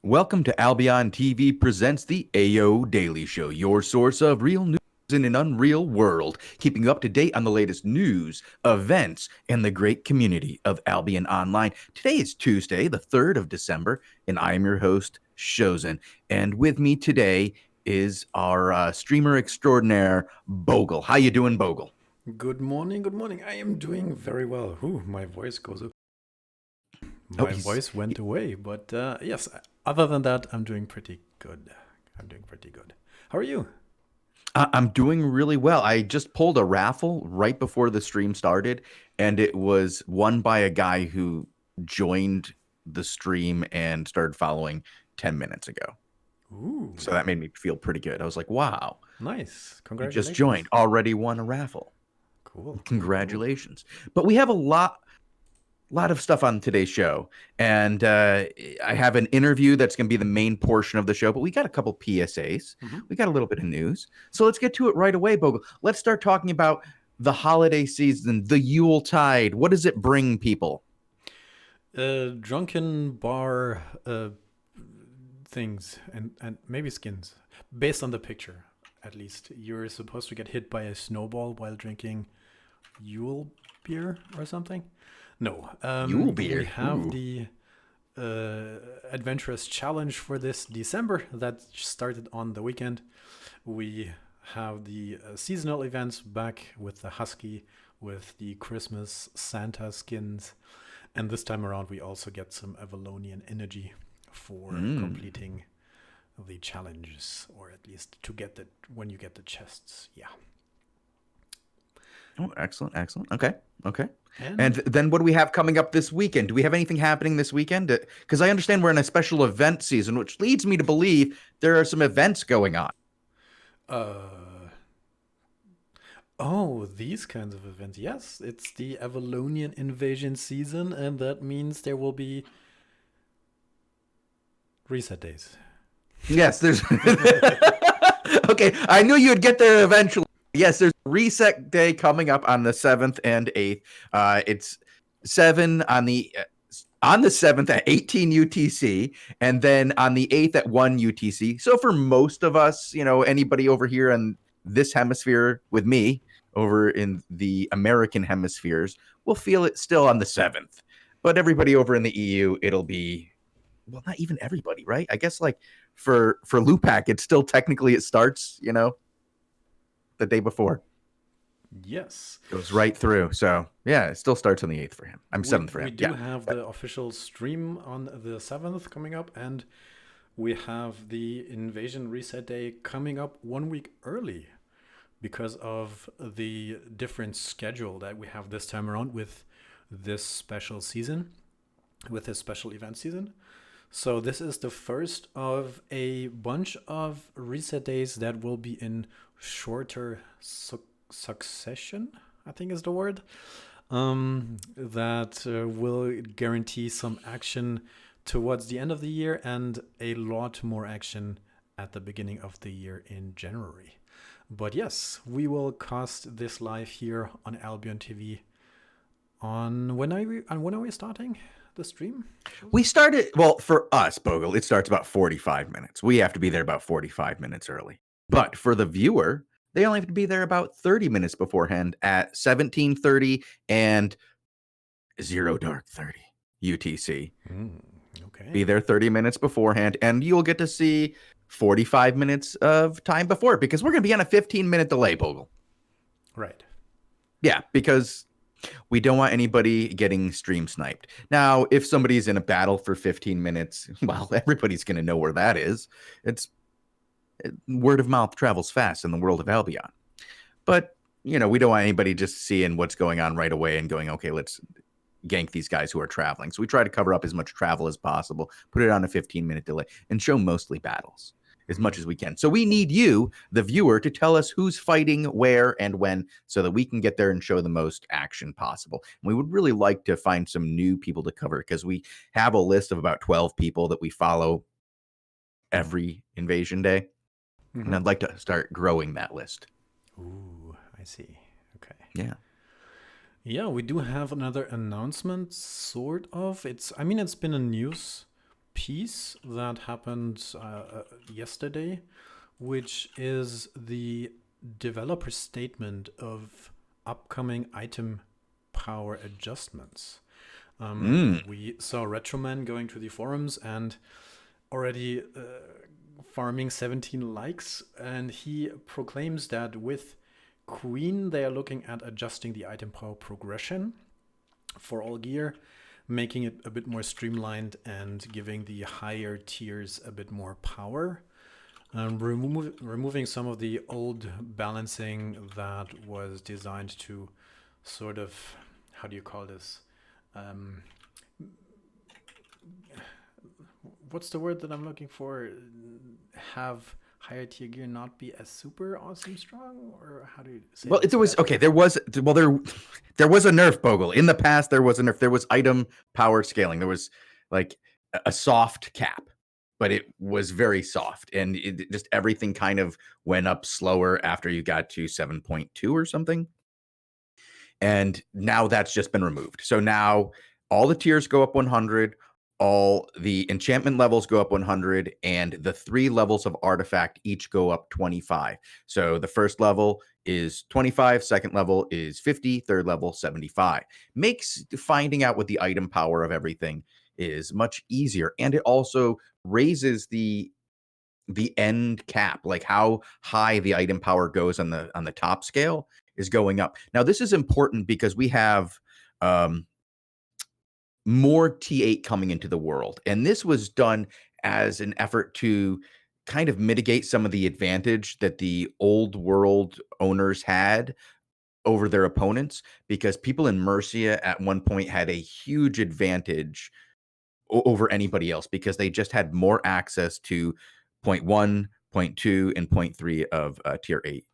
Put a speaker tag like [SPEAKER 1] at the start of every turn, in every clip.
[SPEAKER 1] Welcome to Albion TV presents the AO Daily Show, your source of real news in an unreal world, keeping you up to date on the latest news, events, and the great community of Albion Online. Today is Tuesday, the 3rd of December, and I am your host, Shozen. And with me today is our streamer extraordinaire, Bogul. How you doing, Bogul?
[SPEAKER 2] Good morning, good morning. I am doing very well. Ooh, my voice goes up. My voice went away, but yes, other than that, I'm doing pretty good. How are you?
[SPEAKER 1] I'm doing really well. I just pulled a raffle right before the stream started, and it was won by a guy who joined the stream and started following 10 minutes ago.
[SPEAKER 2] Ooh,
[SPEAKER 1] So that made me feel pretty good. I was like, wow,
[SPEAKER 2] nice.
[SPEAKER 1] you
[SPEAKER 2] Congratulations.
[SPEAKER 1] just joined, already won a raffle.
[SPEAKER 2] Cool.
[SPEAKER 1] Congratulations. But we have a lot of stuff on today's show, and I have an interview that's going to be the main portion of the show, but we got a couple PSAs. We got a little bit of news, so let's get to it right away, Bogle. Let's start talking about the holiday season, the Yule Tide. What does it bring people?
[SPEAKER 2] Drunken bar things and maybe skins, based on the picture, at least. You're supposed to get hit by a snowball while drinking Yule beer or something. No,
[SPEAKER 1] Yule beer.
[SPEAKER 2] we have
[SPEAKER 1] Ooh.
[SPEAKER 2] the adventurous challenge for this December that started on the weekend. We have the seasonal events back with the Husky, with the Christmas Santa skins, and this time around we also get some Avalonian energy for completing the challenges, or at least to get the when you get the chests. Yeah.
[SPEAKER 1] Oh, excellent. Okay. And then what do we have coming up this weekend? Do we have anything happening this weekend? Because I understand we're in a special event season, which leads me to believe there are some events going on.
[SPEAKER 2] Oh, these kinds of events. Yes, it's the Avalonian invasion season, and that means there will be reset days.
[SPEAKER 1] Yes, there's. Okay, I knew you'd get there eventually. Yes, there's reset day coming up on the 7th and 8th. It's 7 on the 7th at 18 UTC, and then on the 8th at 1 UTC. So for most of us, anybody over here in this hemisphere with me over in the American hemispheres, will feel it still on the 7th. But everybody over in the EU, it'll be, well, not even everybody, right? I guess like for Lupac, it's still technically it starts, the day before.
[SPEAKER 2] Yes.
[SPEAKER 1] Goes right through. So yeah, it still starts on the 8th for him. I'm 7th for him.
[SPEAKER 2] We do have the official stream on the 7th coming up, and we have the invasion reset day coming up 1 week early because of the different schedule that we have this time around with this special season, with this special event season. So this is the first of a bunch of reset days that will be in shorter succession, I think is the word, that will guarantee some action towards the end of the year and a lot more action at the beginning of the year in January. But yes, we will cast this live here on Albion TV on when are we starting the stream?
[SPEAKER 1] We started, well, for us, Bogle, it starts about 45 minutes. We have to be there about 45 minutes early. But for the viewer, they only have to be there about 30 minutes beforehand at 17:30 and 00:30 UTC.
[SPEAKER 2] Okay.
[SPEAKER 1] Be there 30 minutes beforehand, and you'll get to see 45 minutes of time before, because we're going to be on a 15-minute delay, Bogle.
[SPEAKER 2] Right.
[SPEAKER 1] Yeah, because we don't want anybody getting stream sniped. Now, if somebody's in a battle for 15 minutes, well, everybody's going to know where that is. Word of mouth travels fast in the world of Albion. But, we don't want anybody just seeing what's going on right away and going, okay, let's gank these guys who are traveling. So we try to cover up as much travel as possible, put it on a 15-minute delay, and show mostly battles as much as we can. So we need you, the viewer, to tell us who's fighting, where, and when, so that we can get there and show the most action possible. And we would really like to find some new people to cover, because we have a list of about 12 people that we follow every invasion day. And I'd like to start growing that list.
[SPEAKER 2] Ooh, I see. Okay.
[SPEAKER 1] Yeah.
[SPEAKER 2] Yeah, we do have another announcement, sort of. It's been a news piece that happened yesterday, which is the developer statement of upcoming item power adjustments. We saw Retroman going to the forums and already farming 17 likes, and he proclaims that with Queen they are looking at adjusting the item power progression for all gear, making it a bit more streamlined and giving the higher tiers a bit more power. Removing some of the old balancing that was designed to sort of, how do you call this? What's the word that I'm looking for? Have higher tier gear not be as super awesome strong, or how do you say?
[SPEAKER 1] Well, there was a nerf, Bogle. In the past, there was a nerf. There was item power scaling. There was like a soft cap, but it was very soft, and it just everything kind of went up slower after you got to 7.2 or something. And now that's just been removed. So now all the tiers go up 100, all the enchantment levels go up 100, and the 3 levels of artifact each go up 25. So the first level is 25, second level is 50, third level 75. Makes finding out what the item power of everything is much easier, and it also raises the end cap, like how high the item power goes on the top scale is going up. Now this is important because we have more T8 coming into the world, and this was done as an effort to kind of mitigate some of the advantage that the old world owners had over their opponents, because people in Mercia at one point had a huge advantage over anybody else because they just had more access to 0.1, 0.2, and 0.3 of tier 8.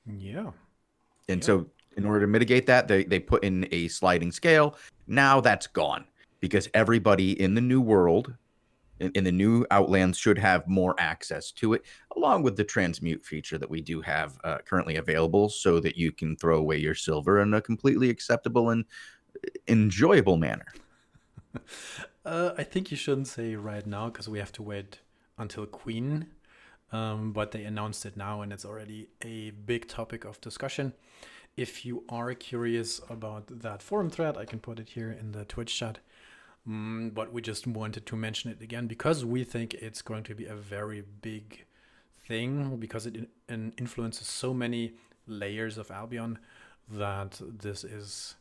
[SPEAKER 2] Yeah.
[SPEAKER 1] And so in order to mitigate that, they put in a sliding scale. Now that's gone because everybody in the new world, in the new Outlands, should have more access to it, along with the transmute feature that we do have currently available, so that you can throw away your silver in a completely acceptable and enjoyable manner.
[SPEAKER 2] I think you shouldn't say right now because we have to wait until Queen. But they announced it now, and it's already a big topic of discussion. If you are curious about that forum thread, I can put it here in the Twitch chat. But we just wanted to mention it again because we think it's going to be a very big thing, because it influences so many layers of Albion that this is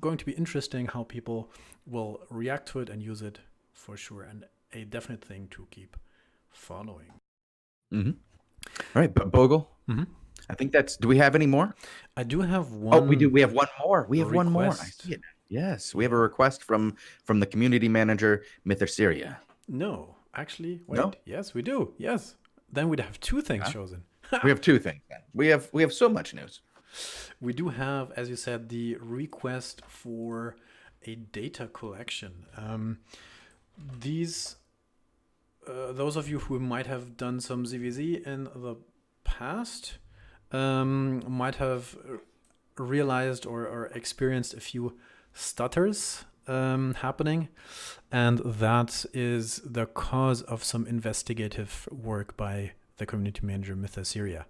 [SPEAKER 2] going to be interesting how people will react to it and use it for sure, and a definite thing to keep following.
[SPEAKER 1] All right, but Bogle, I think that's. Do we have any more?
[SPEAKER 2] I do have one.
[SPEAKER 1] Oh, we do. We have one more. We have
[SPEAKER 2] request.
[SPEAKER 1] One more. I see it. Yes, we have a request from the community manager, Mythersyria.
[SPEAKER 2] No, actually, wait.
[SPEAKER 1] No?
[SPEAKER 2] Yes, we do. Yes, then we'd have two things chosen.
[SPEAKER 1] We have 2 things. Then. We have so much news.
[SPEAKER 2] We do have, as you said, the request for a data collection. Those of you who might have done some ZVZ in the past might have realized or experienced a few stutters happening, and that is the cause of some investigative work by the community manager Mythersyria.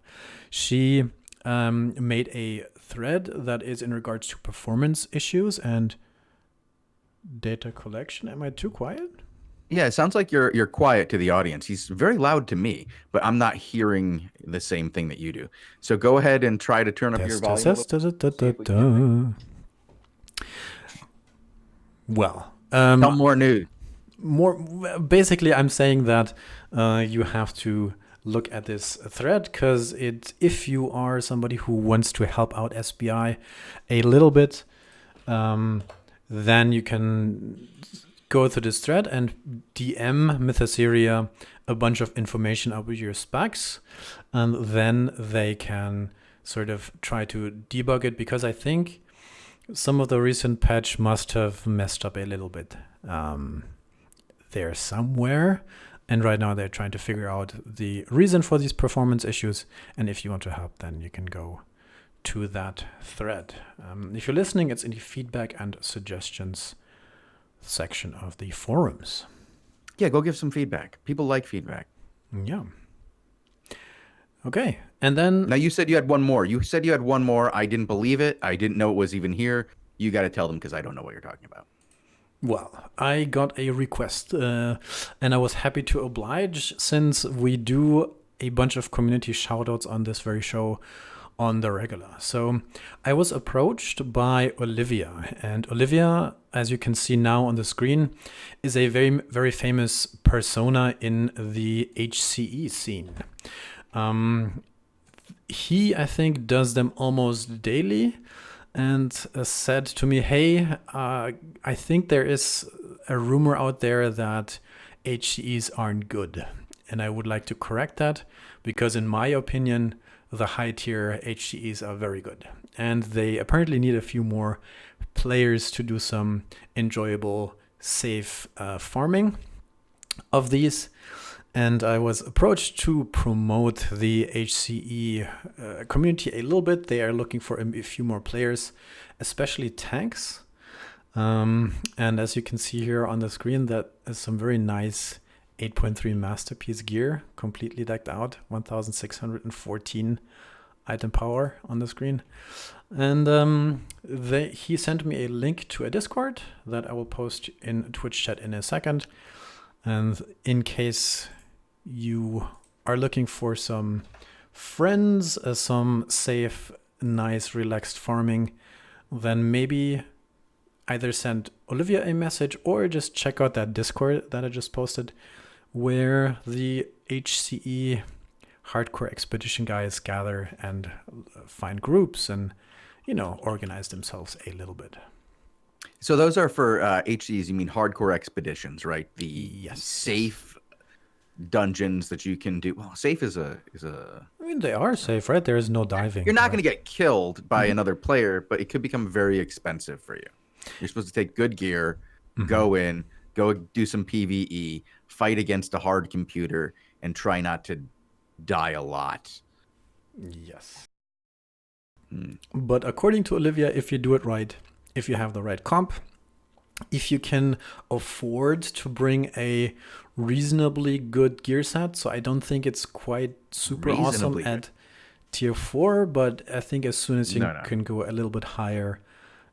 [SPEAKER 2] She made a thread that is in regards to performance issues and data collection. Am I too quiet?
[SPEAKER 1] Yeah, it sounds like you're quiet to the audience. He's very loud to me, but I'm not hearing the same thing that you do. So go ahead and try to turn up your volume.
[SPEAKER 2] Well,
[SPEAKER 1] tell more news.
[SPEAKER 2] Basically, I'm saying that you have to look at this thread, because if you are somebody who wants to help out SBI a little bit, then you can go to this thread and DM Mythersyria a bunch of information about your specs, and then they can sort of try to debug it, because I think some of the recent patch must have messed up a little bit there somewhere. And right now they're trying to figure out the reason for these performance issues. And if you want to help, then you can go to that thread. If you're listening, it's in the feedback and suggestions section of the forums.
[SPEAKER 1] Yeah, go give some feedback. People like feedback.
[SPEAKER 2] Yeah. Okay. And then...
[SPEAKER 1] Now, you said you had one more. I didn't believe it. I didn't know it was even here. You got to tell them because I don't know what you're talking about.
[SPEAKER 2] Well, I got a request and I was happy to oblige, since we do a bunch of community shoutouts on this very show on the regular. So I was approached by Olivia, and Olivia, as you can see now on the screen, is a very, very famous persona in the HCE scene. He, I think, does them almost daily, and said to me, hey, I think there is a rumor out there that HCEs aren't good. And I would like to correct that, because in my opinion, the high tier HCEs are very good. And they apparently need a few more players to do some enjoyable, safe farming of these. And I was approached to promote the HCE community a little bit. They are looking for a few more players, especially tanks. And as you can see here on the screen, that is some very nice 8.3 masterpiece gear, completely decked out, 1614 item power on the screen. And he sent me a link to a Discord that I will post in Twitch chat in a second. And in case you are looking for some friends, some safe, nice, relaxed farming, then maybe either send Olivia a message or just check out that Discord that I just posted, where the HCE hardcore expedition guys gather and find groups and, organize themselves a little bit.
[SPEAKER 1] So those are for HCs, you mean hardcore expeditions, right? The
[SPEAKER 2] Yes.
[SPEAKER 1] Safe dungeons that you can do. Well, safe is a
[SPEAKER 2] I mean, they are safe, right? There is no diving.
[SPEAKER 1] You're not going to get killed by another player, but it could become very expensive for you. You're supposed to take good gear, go do some PvE, fight against a hard computer, and try not to die a lot.
[SPEAKER 2] Yes. But according to Olivia, if you do it right, if you have the right comp, if you can afford to bring a reasonably good gear set, so I don't think it's quite super awesome at tier 4, but I think as soon as you can go a little bit higher,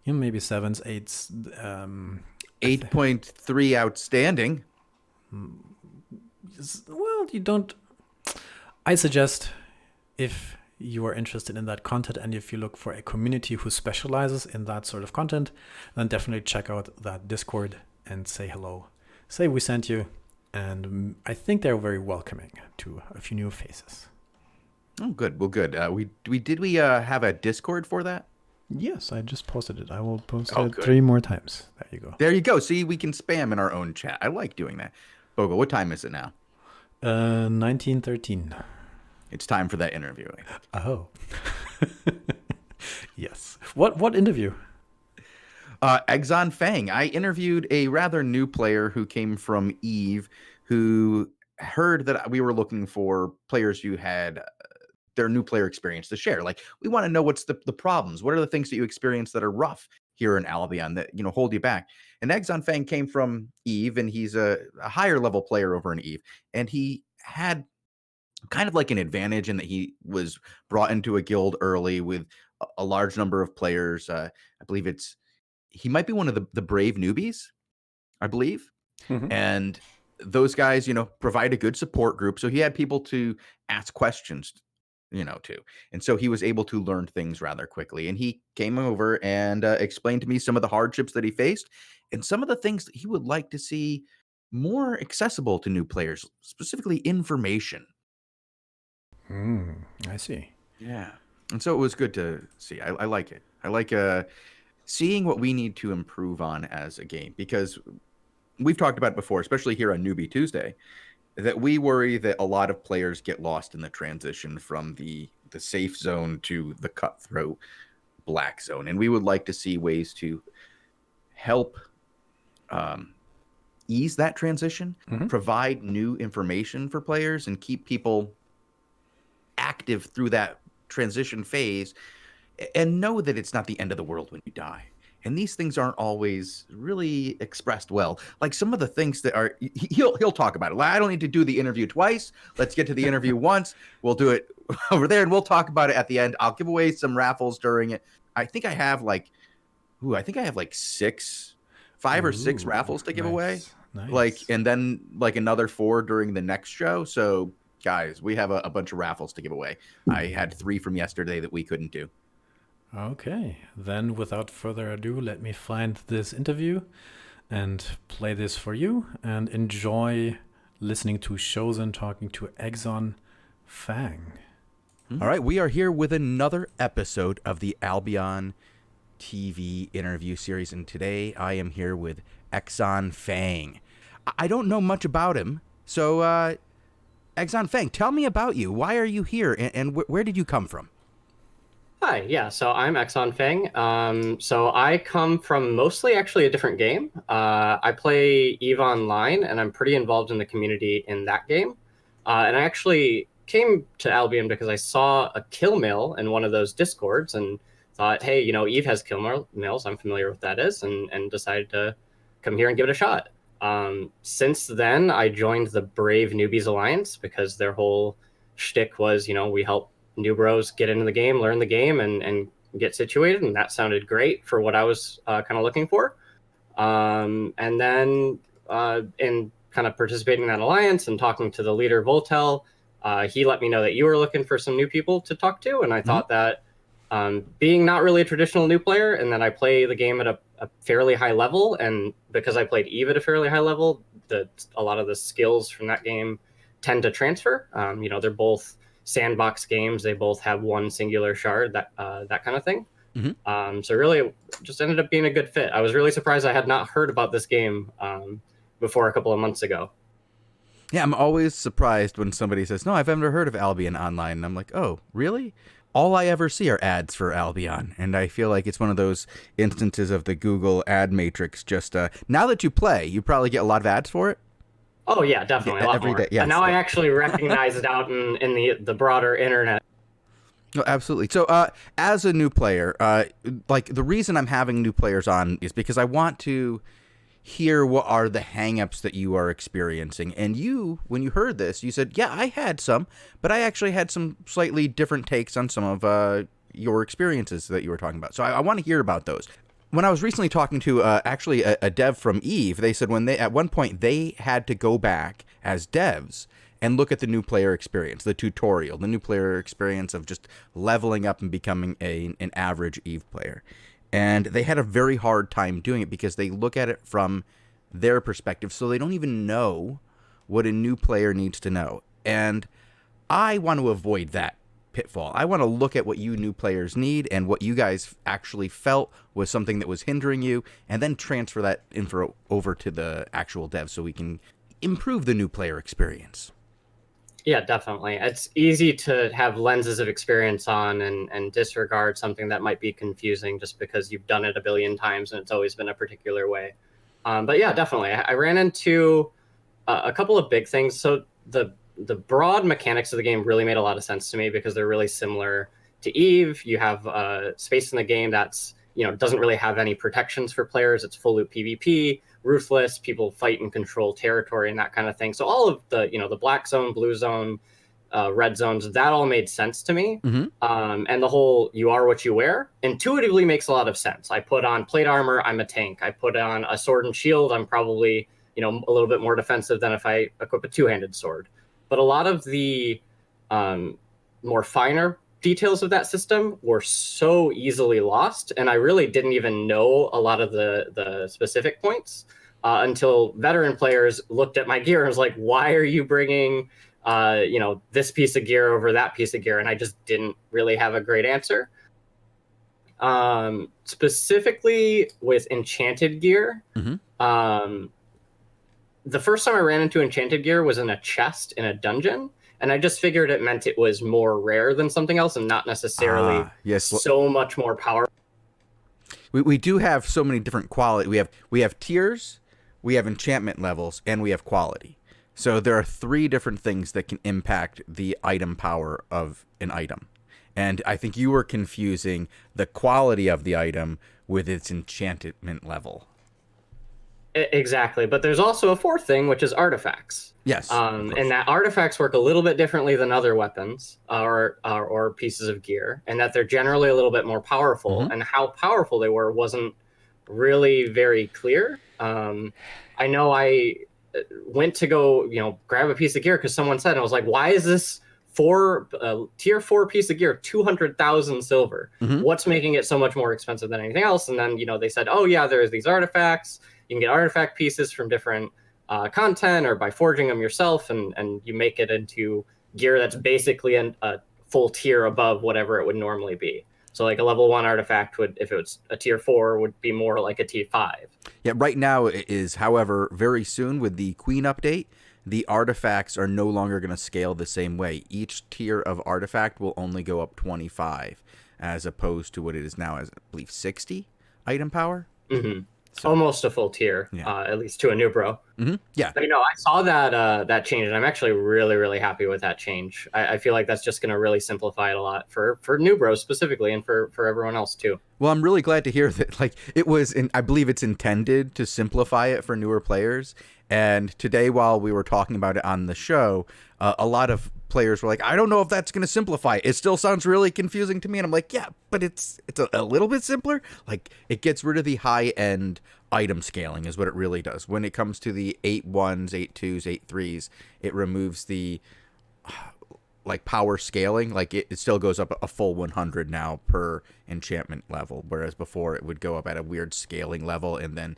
[SPEAKER 2] maybe 7s, 8s.
[SPEAKER 1] 8.3 outstanding.
[SPEAKER 2] Well, you don't... I suggest, if you are interested in that content and if you look for a community who specializes in that sort of content, then definitely check out that Discord and say hello. Say we sent you, and I think they're very welcoming to a few new faces.
[SPEAKER 1] Oh, good. Well, good. Did we have a Discord for that?
[SPEAKER 2] Yes, I just posted it. I will post it 3 more times. There you go.
[SPEAKER 1] There you go. See, we can spam in our own chat. I like doing that. Bogul, what time is it now?
[SPEAKER 2] 19:13.
[SPEAKER 1] It's time for that interview.
[SPEAKER 2] Oh. Yes. What interview?
[SPEAKER 1] ExonFang. I interviewed a rather new player who came from Eve, who heard that we were looking for players who had their new player experience to share. Like, we want to know what's the problems. What are the things that you experience that are rough here in Albion that, hold you back? And ExonFang came from Eve, and he's a higher level player over in Eve. And he had kind of like an advantage in that he was brought into a guild early with a large number of players. I believe he might be one of the brave newbies, I believe. And those guys, provide a good support group. So he had people to ask questions, to. And so he was able to learn things rather quickly. And he came over and explained to me some of the hardships that he faced and some of the things that he would like to see more accessible to new players, specifically information.
[SPEAKER 2] I see.
[SPEAKER 1] Yeah. And so it was good to see. I like it. I like seeing what we need to improve on as a game, because we've talked about it before, especially here on Newbie Tuesday, that we worry that a lot of players get lost in the transition from the safe zone to the cutthroat black zone. And we would like to see ways to help ease that transition, provide new information for players, and keep people active through that transition phase, and know that it's not the end of the world when you die. and these things aren't always really expressed well. Like some of the things that are, he'll talk about it. Like, I don't need to do the interview twice. Let's get to the interview once. We'll do it over there, and we'll talk about it at the end. I'll give away some raffles during it. I think I have like five or six raffles to give away.
[SPEAKER 2] Nice.
[SPEAKER 1] Like, and then like another 4 during the next show. So guys, we have a bunch of raffles to give away. I had 3 from yesterday that we couldn't do.
[SPEAKER 2] Okay, then without further ado, let me find this interview and play this for you, and enjoy listening to Shozen talking to ExonFang.
[SPEAKER 1] All right, we are here with another episode of the Albion TV interview series, and today I am here with ExonFang. I don't know much about him, so ExonFang, tell me about you. Why are you here, and where did you come from?
[SPEAKER 3] Hi, yeah, so I'm ExonFang. So I come from mostly actually a different game. I play EVE Online, and I'm pretty involved in the community in that game. And I actually came to Albion because I saw a kill mill in one of those discords and thought, hey, you know, EVE has kill mills. I'm familiar with what that is, and decided to come here and give it a shot. Since then, I joined the Brave Newbies Alliance because their whole shtick was, you know, we help new bros get into the game, learn the game, and get situated, and that sounded great for what I was kind of looking for. And then in kind of participating in that alliance and talking to the leader, Voltel, he let me know that you were looking for some new people to talk to, and I thought that being not really a traditional new player, and then I play the game at a fairly high level, and because I played EVE at a fairly high level, a lot of the skills from that game tend to transfer. You know, they're both sandbox games. They both have one singular shard, that kind of thing. Mm-hmm. So really just ended up being a good fit. I was really surprised I had not heard about this game before a couple of months ago.
[SPEAKER 1] Yeah, I'm always surprised when somebody says, no, I've never heard of Albion Online. And I'm like, oh, really? All I ever see are ads for Albion. And I feel like it's one of those instances of the Google ad matrix. Just now that you play, you probably get a lot of ads for it.
[SPEAKER 3] Oh yeah, definitely a lot more. Day, yes. And now I actually recognize it out in the broader internet.
[SPEAKER 1] Oh, absolutely. So as a new player, like the reason I'm having new players on is because I want to hear what are the hangups that you are experiencing. And you, when you heard this, you said, yeah, I had some, but I actually had some slightly different takes on some of your experiences that you were talking about. So I want to hear about those. When I was recently talking to actually a dev from EVE, they said at one point they had to go back as devs and look at the new player experience, the tutorial, the new player experience of just leveling up and becoming an average EVE player. And they had a very hard time doing it because they look at it from their perspective, so they don't even know what a new player needs to know. And I want to avoid that pitfall. I want to look at what you new players need and what you guys actually felt was something that was hindering you, and then transfer that info over to the actual dev so we can improve the new player experience.
[SPEAKER 3] Yeah, definitely. It's easy to have lenses of experience on and disregard something that might be confusing just because you've done it a billion times and it's always been a particular way. But yeah, definitely. I ran into a couple of big things. So the broad mechanics of the game really made a lot of sense to me because they're really similar to EVE. You have space in the game that's, you know, doesn't really have any protections for players. It's full loot PvP, ruthless, people fight and control territory and that kind of thing. So all of the, you know, the black zone, blue zone, red zones, that all made sense to me. Mm-hmm. And the whole you are what you wear intuitively makes a lot of sense. I put on plate armor, I'm a tank. I put on a sword and shield, I'm probably, you know, a little bit more defensive than if I equip a two-handed sword. But a lot of the more finer details of that system were so easily lost, and I really didn't even know a lot of the specific points until veteran players looked at my gear and was like, why are you bringing you know, this piece of gear over that piece of gear? And I just didn't really have a great answer. Specifically with enchanted gear, mm-hmm. The first time I ran into enchanted gear was in a chest in a dungeon, and I just figured it meant it was more rare than something else and not necessarily so much more powerful.
[SPEAKER 1] We do have so many different quality. We have tiers, we have enchantment levels, and we have quality. So there are 3 different things that can impact the item power of an item. And I think you were confusing the quality of the item with its enchantment level.
[SPEAKER 3] Exactly, but there's also a fourth thing, which is artifacts.
[SPEAKER 1] Yes,
[SPEAKER 3] and that artifacts work a little bit differently than other weapons or pieces of gear, and that they're generally a little bit more powerful. And how powerful they wasn't really very clear. I know I went to go, grab a piece of gear because someone said, and I was like, why is this tier 4 piece of gear 200,000 silver? What's making it so much more expensive than anything else? And then they said, oh yeah, there's these artifacts. You can get artifact pieces from different content or by forging them yourself, and you make it into gear that's basically a full tier above whatever it would normally be. So like a level 1 artifact would, if it was a tier 4, would be more like a tier 5.
[SPEAKER 1] Yeah, right now it is. However, very soon with the Queen update, the artifacts are no longer going to scale the same way. Each tier of artifact will only go up 25, as opposed to what it is now, as I believe 60 item power.
[SPEAKER 3] So, almost a full tier, at least to a new bro.
[SPEAKER 1] Yeah.
[SPEAKER 3] But, I saw that change, and I'm actually really, really happy with that change. I feel like that's just going to really simplify it a lot for new bros specifically, and for everyone else too.
[SPEAKER 1] Well, I'm really glad to hear that. Like, it was, I believe it's intended to simplify it for newer players. And today, while we were talking about it on the show, a lot of players were like, I don't know if that's going to simplify it. It still sounds really confusing to me. And I'm like, yeah, but it's a little bit simpler. Like, it gets rid of the high-end item scaling is what it really does. When it comes to the 8-1s, 8-2s, 8-3s, it removes the like power scaling. Like, it still goes up a full 100 now per enchantment level, whereas before it would go up at a weird scaling level, and then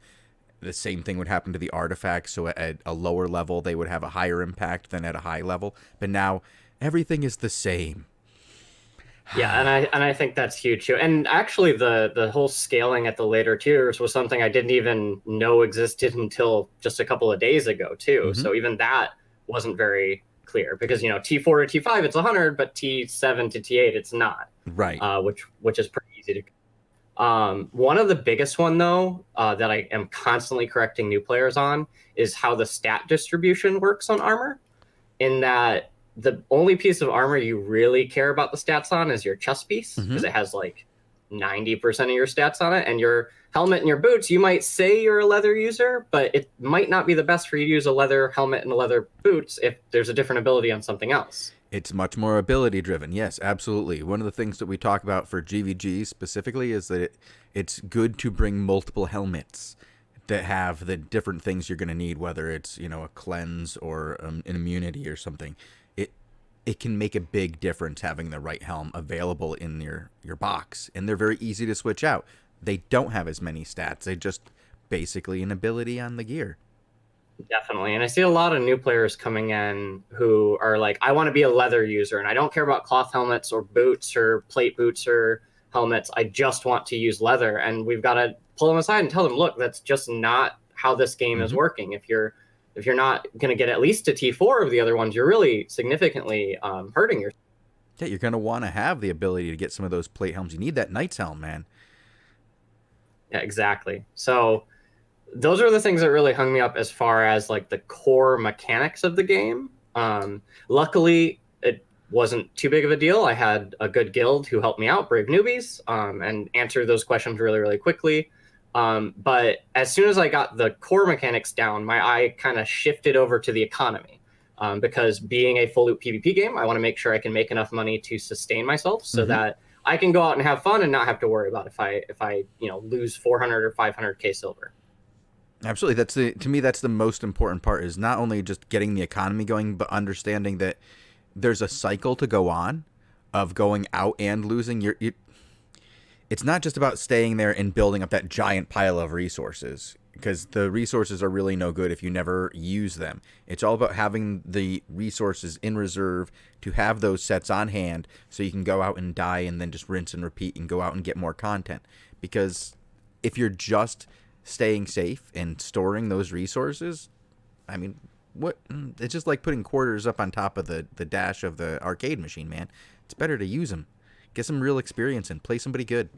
[SPEAKER 1] the same thing would happen to the artifacts. So at a lower level, they would have a higher impact than at a high level. But now everything is the same.
[SPEAKER 3] Yeah, and I think that's huge too. And actually, the whole scaling at the later tiers was something I didn't even know existed until just a couple of days ago too. So even that wasn't very clear, because T4 to T5 it's 100, but T7 to T8 it's not.
[SPEAKER 1] Right.
[SPEAKER 3] Which is pretty easy to. One of the biggest one though, that I am constantly correcting new players on, is how the stat distribution works on armor, in that the only piece of armor you really care about the stats on is your chest piece, because it has like 90% of your stats on it, and your helmet and your boots, you might say you're a leather user, but it might not be the best for you to use a leather helmet and a leather boots if there's a different ability on something else.
[SPEAKER 1] It's much more ability driven. Yes, absolutely. One of the things that we talk about for GVG specifically is that it's good to bring multiple helmets that have the different things you're going to need, whether it's, a cleanse or an immunity or something. It can make a big difference having the right helm available in your box, and they're very easy to switch out. They don't have as many stats. They just basically an ability on the gear.
[SPEAKER 3] Definitely. And I see a lot of new players coming in who are like, I want to be a leather user, and I don't care about cloth helmets or boots or plate boots or helmets. I just want to use leather. And we've got to pull them aside and tell them, look, that's just not how this game is working. If you're not going to get at least a T4 of the other ones, you're really significantly hurting yourself.
[SPEAKER 1] Yeah, you're going to want to have the ability to get some of those plate helms. You need that knight's helm, man.
[SPEAKER 3] Yeah, exactly. So those are the things that really hung me up as far as like the core mechanics of the game. Luckily, it wasn't too big of a deal. I had a good guild who helped me out, Brave Newbies, and answered those questions really, really quickly. But as soon as I got the core mechanics down, my eye kind of shifted over to the economy. Because being a full loot PvP game, I want to make sure I can make enough money to sustain myself so that I can go out and have fun and not have to worry about if I lose 400 or 500k silver.
[SPEAKER 1] Absolutely. To me, that's the most important part, is not only just getting the economy going, but understanding that there's a cycle to go on of going out and losing. It's not just about staying there and building up that giant pile of resources, because the resources are really no good if you never use them. It's all about having the resources in reserve to have those sets on hand so you can go out and die and then just rinse and repeat and go out and get more content. Because if you're just staying safe and storing those resources, I mean, it's just like putting quarters up on top of the dash of the arcade machine, man. It's better to use them. Get some real experience and play somebody good.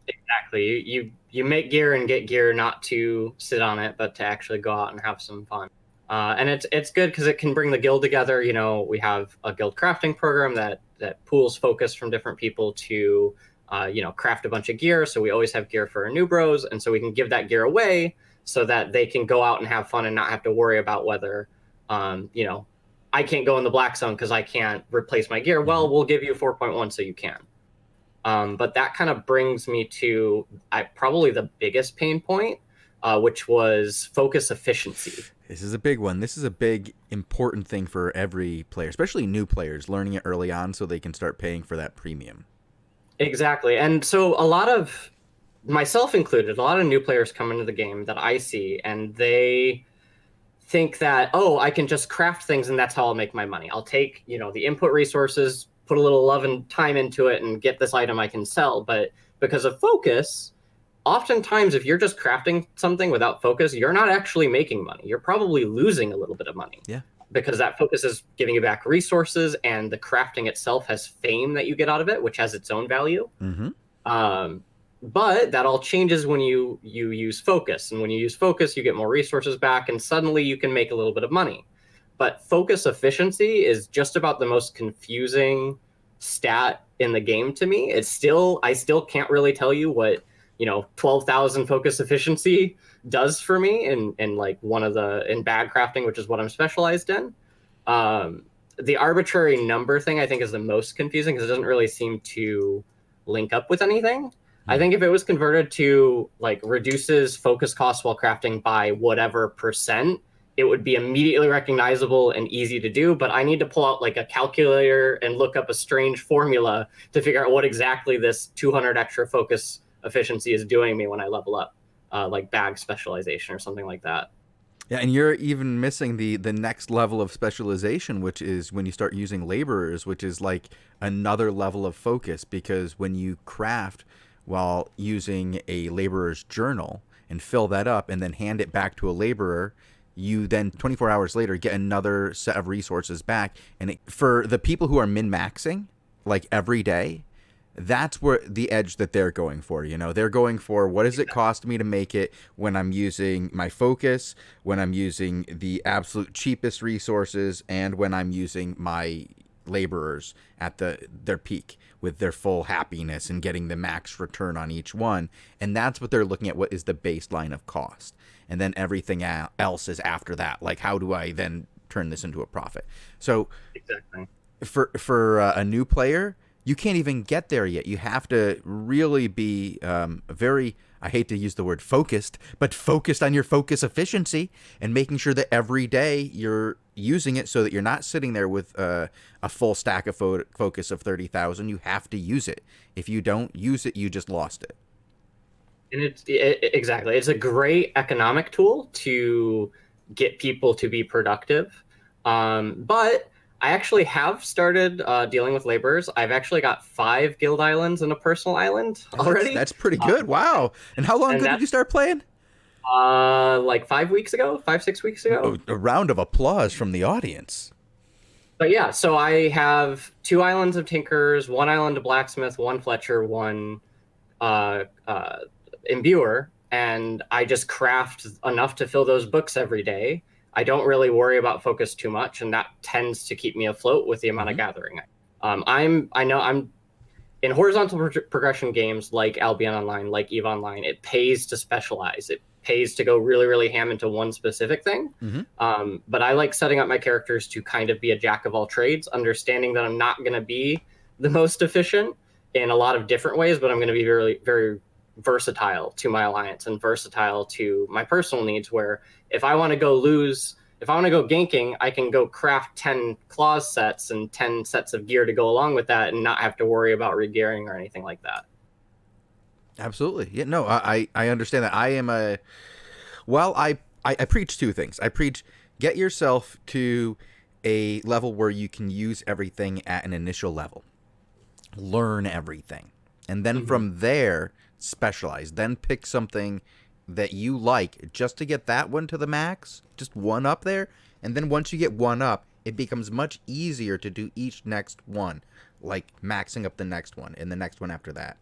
[SPEAKER 3] Exactly. You make gear and get gear not to sit on it, but to actually go out and have some fun. And it's good because it can bring the guild together. We have a guild crafting program that pools focus from different people to craft a bunch of gear. So we always have gear for our new bros. And so we can give that gear away so that they can go out and have fun and not have to worry about whether, I can't go in the black zone because I can't replace my gear. Well, we'll give you 4.1 so you can. But that kind of brings me to probably the biggest pain point, which was focus efficiency.
[SPEAKER 1] This is a big one. This is a big, important thing for every player, especially new players, learning it early on so they can start paying for that premium.
[SPEAKER 3] Exactly. And so a lot of, myself included, a lot of new players come into the game that I see, and they think that, oh, I can just craft things and that's how I'll make my money. I'll take, the input resources, put a little love and time into it and get this item I can sell. But because of focus, oftentimes if you're just crafting something without focus, you're not actually making money. You're probably losing a little bit of money.
[SPEAKER 1] Yeah.
[SPEAKER 3] Because that focus is giving you back resources, and the crafting itself has fame that you get out of it, which has its own value. But that all changes when you use focus. And when you use focus, you get more resources back, and suddenly you can make a little bit of money. But focus efficiency is just about the most confusing stat in the game to me. I still can't really tell you what 12,000 focus efficiency does for me in like in bag crafting, which is what I'm specialized in. The arbitrary number thing I think is the most confusing because it doesn't really seem to link up with anything. I think if it was converted to like reduces focus costs while crafting by whatever percent, it would be immediately recognizable and easy to do. But I need to pull out like a calculator and look up a strange formula to figure out what exactly this 200 extra focus efficiency is doing me when I level up, like bag specialization or something like that.
[SPEAKER 1] Yeah, and you're even missing the next level of specialization, which is when you start using laborers, which is like another level of focus, because when you craft while using a laborer's journal and fill that up and then hand it back to a laborer, you then 24 hours later get another set of resources back. And for the people who are min-maxing like every day, that's where the edge that they're going for. They're going for, what does it cost me to make it when I'm using my focus, when I'm using the absolute cheapest resources, and when I'm using my laborers at their peak with their full happiness and getting the max return on each one. And that's what they're looking at, what is the baseline of cost. And then everything else is after that. Like, how do I then turn this into a profit? So
[SPEAKER 3] exactly.
[SPEAKER 1] For a new player, you can't even get there yet. You have to really be very, I hate to use the word focused, but focused on your focus efficiency and making sure that every day you're using it so that you're not sitting there with a full stack of focus of 30,000. You have to use it. If you don't use it, you just lost it.
[SPEAKER 3] And exactly. It's a great economic tool to get people to be productive. But I actually have started dealing with laborers. I've actually got 5 guild islands and a personal island already.
[SPEAKER 1] That's pretty good. Wow. And how long ago did you start playing?
[SPEAKER 3] Like 5 weeks ago, 5-6 weeks ago.
[SPEAKER 1] A round of applause from the audience.
[SPEAKER 3] But yeah, so I have 2 islands of tinkers, 1 island of blacksmith, 1 fletcher, 1 imbuer, and I just craft enough to fill those books every day. I don't really worry about focus too much, and that tends to keep me afloat with the amount of gathering. I'm in horizontal progression games like Albion Online, like EVE Online. It pays to specialize. It pays to go really, really ham into one specific thing. But I like setting up my characters to kind of be a jack of all trades, understanding that I'm not going to be the most efficient in a lot of different ways, but I'm going to be very, very versatile to my alliance and versatile to my personal needs, where if I want to go ganking, I can go craft 10 claws sets and 10 sets of gear to go along with that and not have to worry about regearing or anything like that.
[SPEAKER 1] Absolutely. Yeah, no, I understand that. I preach 2 things. I preach, get yourself to a level where you can use everything at an initial level. Learn everything. And then from there, specialize. Then pick something that you like just to get that one to the max, just one up there. And then once you get one up, it becomes much easier to do each next one, like maxing up the next one and the next one after that.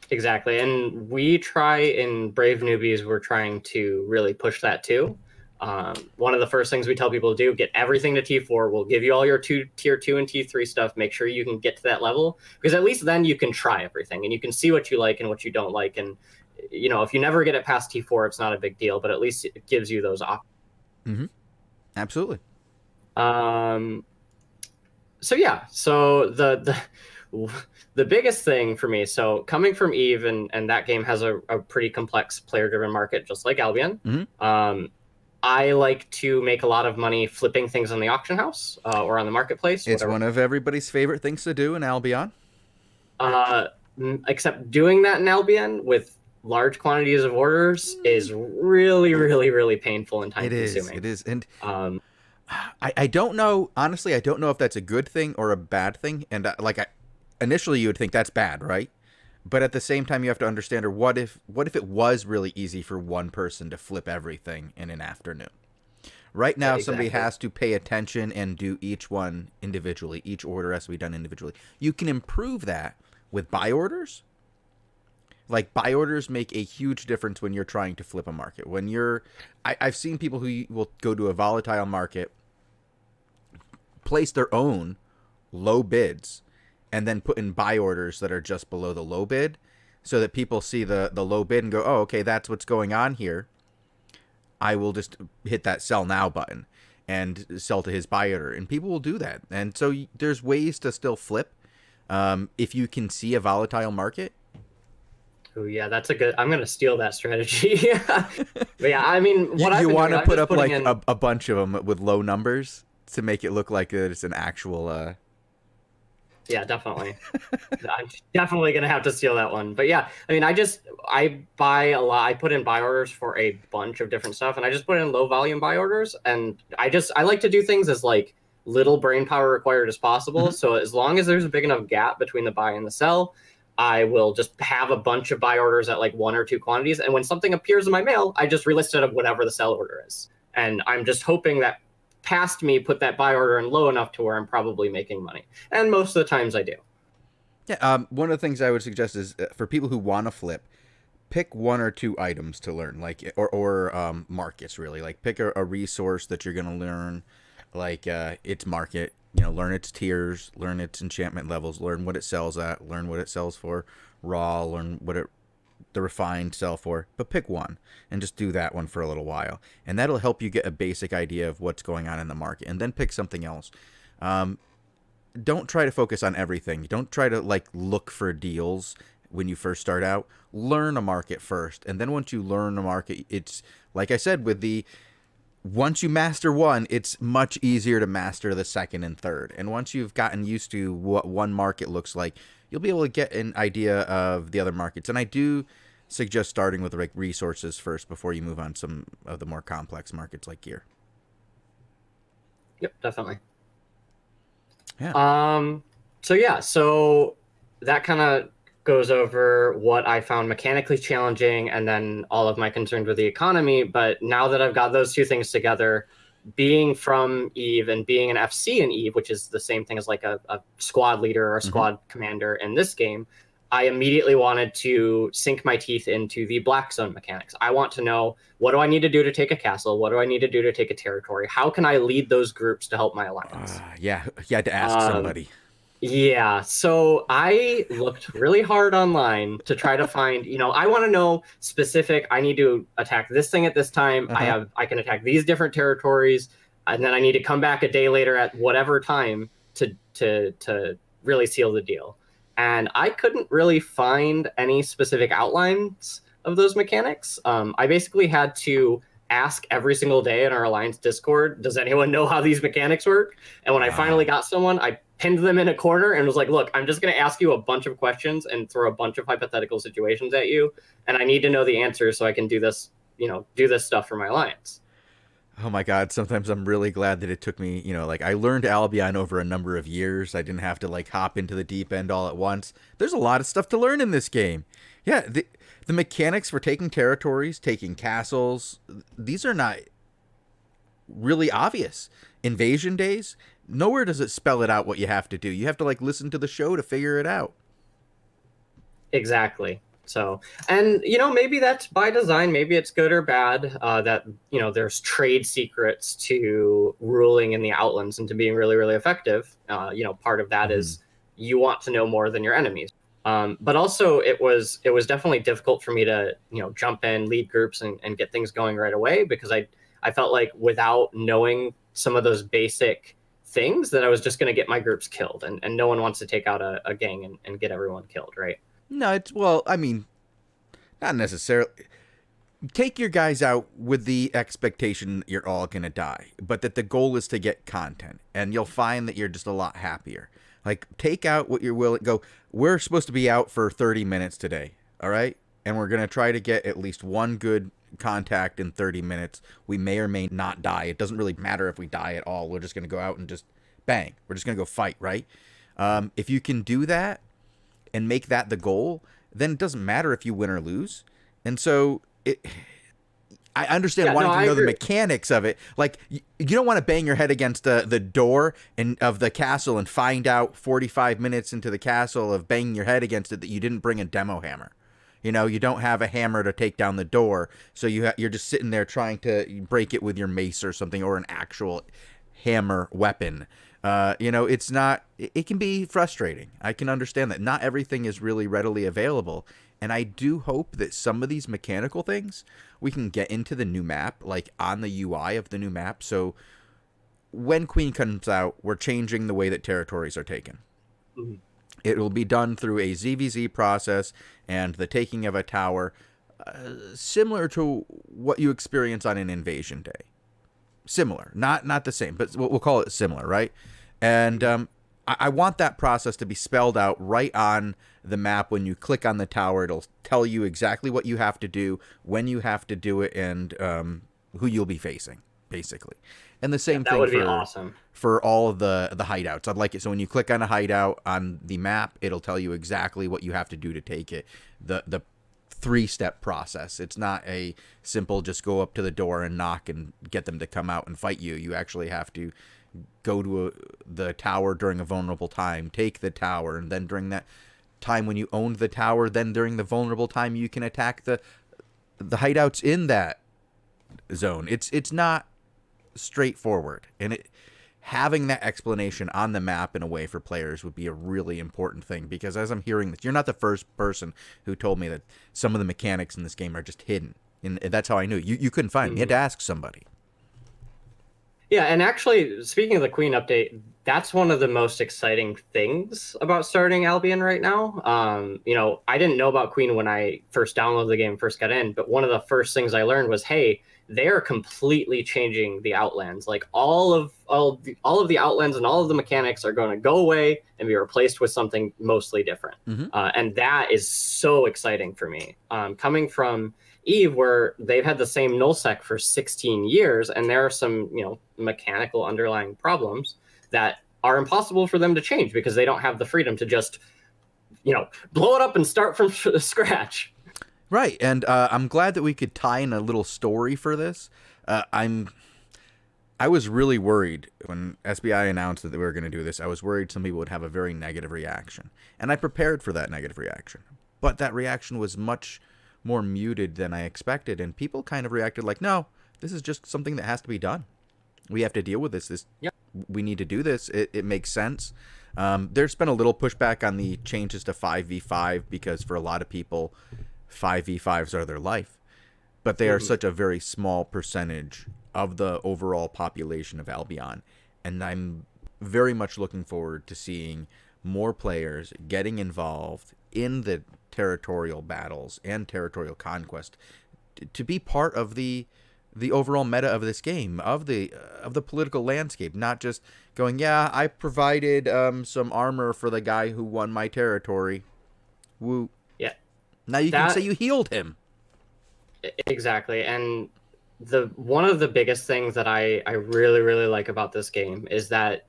[SPEAKER 1] Exactly.
[SPEAKER 3] And we try in Brave Newbies, we're trying to really push that too. One of the first things we tell people to do, get everything to T4. We'll give you all your tier 2 and T3 stuff. Make sure you can get to that level, because at least then you can try everything and you can see what you like and what you don't like. And, you know, if you never get it past T4, it's not a big deal, but at least it gives you those options.
[SPEAKER 1] Mm-hmm. Absolutely.
[SPEAKER 3] So yeah, so the biggest thing for me, so coming from Eve, and that game has a pretty complex player-driven market, just like Albion.
[SPEAKER 1] Mm-hmm.
[SPEAKER 3] I like to make a lot of money flipping things on the auction house or on the marketplace.
[SPEAKER 1] It's one of everybody's favorite things to do in Albion.
[SPEAKER 3] Except doing that in Albion with large quantities of orders is really, really, really painful and time-consuming.
[SPEAKER 1] It is. And I don't know, honestly, I don't know if that's a good thing or a bad thing. And initially you would think that's bad, right? But at the same time, you have to understand, or what if it was really easy for one person to flip everything in an afternoon? Right now, Somebody has to pay attention and do each one individually. Each order has to be done individually. You can improve that with buy orders. Like, buy orders make a huge difference when you're trying to flip a market. When I've seen people who will go to a volatile market, place their own low bids, and then put in buy orders that are just below the low bid, so that people see the low bid and go, oh, okay, that's what's going on here. I will just hit that sell now button and sell to his buy order. And people will do that. And so there's ways to still flip if you can see a volatile market.
[SPEAKER 3] Oh yeah, that's a good. I'm gonna steal that strategy. But yeah, I mean, what
[SPEAKER 1] you want to put up like a bunch of them with low numbers to make it look like it's an actual.
[SPEAKER 3] Yeah, definitely. I'm definitely gonna have to steal that one. But yeah, I mean, I buy a lot. I put in buy orders for a bunch of different stuff, and I just put in low volume buy orders. And I like to do things as like little brain power required as possible. Mm-hmm. So as long as there's a big enough gap between the buy and the sell, I will just have a bunch of buy orders at like 1 or 2 quantities. And when something appears in my mail, I just relist it of whatever the sell order is. And I'm just hoping that past me put that buy order in low enough to where I'm probably making money. And most of the times I do.
[SPEAKER 1] Yeah. One of the things I would suggest is for people who want to flip, pick 1 or 2 items to learn, like, or markets really. Like, pick a resource that you're going to learn, like its market. You know, learn its tiers, learn its enchantment levels, learn what it sells at, learn what it sells for raw, learn what the refined sell for. But pick one and just do that one for a little while. And that'll help you get a basic idea of what's going on in the market. And then pick something else. Don't try to focus on everything. Don't try to like look for deals when you first start out. Learn a market first. And then once you learn a market, it's like I said with once you master one, it's much easier to master the second and third. And once you've gotten used to what one market looks like, you'll be able to get an idea of the other markets. And I do suggest starting with like resources first before you move on some of the more complex markets like gear.
[SPEAKER 3] Yep, definitely.
[SPEAKER 1] Yeah.
[SPEAKER 3] So that kind of goes over what I found mechanically challenging and then all of my concerns with the economy. But now that I've got those 2 things together, being from Eve and being an FC in Eve, which is the same thing as like a squad leader or a squad commander in this game, I immediately wanted to sink my teeth into the black zone mechanics. I want to know, what do I need to do to take a castle? What do I need to do to take a territory? How can I lead those groups to help my alliance?
[SPEAKER 1] Yeah, you had to ask somebody.
[SPEAKER 3] Yeah, so I looked really hard online to try to find, I want to know specific, I need to attack this thing at this time. I can attack these different territories, and then I need to come back a day later at whatever time to really seal the deal. And I couldn't really find any specific outlines of those mechanics. I basically had to ask every single day in our Alliance Discord, does anyone know how these mechanics work? And when I finally got someone, I pinned them in a corner and was like, look, I'm just going to ask you a bunch of questions and throw a bunch of hypothetical situations at you. And I need to know the answers so I can do this stuff for my Alliance.
[SPEAKER 1] Oh my God. Sometimes I'm really glad that it took me, like I learned Albion over a number of years. I didn't have to like hop into the deep end all at once. There's a lot of stuff to learn in this game. Yeah. The mechanics for taking territories, taking castles, these are not really obvious. Invasion days, nowhere does it spell it out what you have to do. You have to like listen to the show to figure it out.
[SPEAKER 3] Exactly. So, and maybe that's by design, maybe it's good or bad, that there's trade secrets to ruling in the Outlands and to being really, really effective. Part of that is you want to know more than your enemies. But also it was definitely difficult for me to jump in, lead groups, and get things going right away, because I felt like without knowing some of those basic things that I was just going to get my groups killed, and no one wants to take out a gang and get everyone killed, right?
[SPEAKER 1] No, well, I mean, not necessarily. Take your guys out with the expectation that you're all going to die, but that the goal is to get content, and you'll find that you're just a lot happier. Like, take out what you're willing. Go, we're supposed to be out for 30 minutes today, all right? And we're going to try to get at least one good contact in 30 minutes. We may or may not die. It doesn't really matter if we die at all. We're just going to go out and just bang. We're just going to go fight, right? If you can do that and make that the goal, then it doesn't matter if you win or lose. And so I understand wanting to know the mechanics of it. Like, you don't want to bang your head against the door of the castle and find out 45 minutes into the castle of banging your head against it that you didn't bring a demo hammer. You don't have a hammer to take down the door, so you're just sitting there trying to break it with your mace or something, or an actual hammer weapon. It's not. It can be frustrating. I can understand that. Not everything is really readily available, and I do hope that some of these mechanical things we can get into the new map, like on the UI of the new map. So when Queen comes out, we're changing the way that territories are taken. Mm-hmm. It will be done through a ZVZ process and the taking of a tower, similar to what you experience on an invasion day. Similar, not the same, but we'll call it similar, right? And I want that process to be spelled out right on the map. When you click on the tower, it'll tell you exactly what you have to do, when you have to do it, and who you'll be facing, basically. And the same thing
[SPEAKER 3] be awesome
[SPEAKER 1] for all of the hideouts. I'd like it so when you click on a hideout on the map, it'll tell you exactly what you have to do to take it. The 3-step process. It's not a simple just go up to the door and knock and get them to come out and fight you. You actually have to go to the tower during a vulnerable time, take the tower, and then during that time when you owned the tower, then during the vulnerable time you can attack the hideouts in that zone. It's not straightforward, and having that explanation on the map in a way for players would be a really important thing, because as I'm hearing this, you're not the first person who told me that some of the mechanics in this game are just hidden, and that's how I knew. You couldn't find them. You had to ask somebody.
[SPEAKER 3] Yeah, and actually, speaking of the Queen update, that's one of the most exciting things about starting Albion right now. I didn't know about Queen when I first downloaded the game, first got in, but one of the first things I learned was, hey, they are completely changing the Outlands. Like all of the Outlands and all of the mechanics are going to go away and be replaced with something mostly different. Mm-hmm. And that is so exciting for me. Coming from Eve, where they've had the same nullsec for 16 years, and there are some mechanical underlying problems that are impossible for them to change because they don't have the freedom to just blow it up and start from scratch.
[SPEAKER 1] Right, and I'm glad that we could tie in a little story for this. I was really worried when SBI announced that they were going to do this. I was worried some people would have a very negative reaction, and I prepared for that negative reaction. But that reaction was much more muted than I expected, and people kind of reacted like, no, this is just something that has to be done. We have to deal with this. We need to do this. It makes sense. There's been a little pushback on the changes to 5v5 because for a lot of people, 5v5s are their life, but they are such a very small percentage of the overall population of Albion, and I'm very much looking forward to seeing more players getting involved in the territorial battles and territorial conquest to be part of the overall meta of this game, of the political landscape, not just going, yeah, I provided some armor for the guy who won my territory. Woo.
[SPEAKER 3] Yeah.
[SPEAKER 1] Now you can say you healed him.
[SPEAKER 3] Exactly. And one of the biggest things that I really, really like about this game is that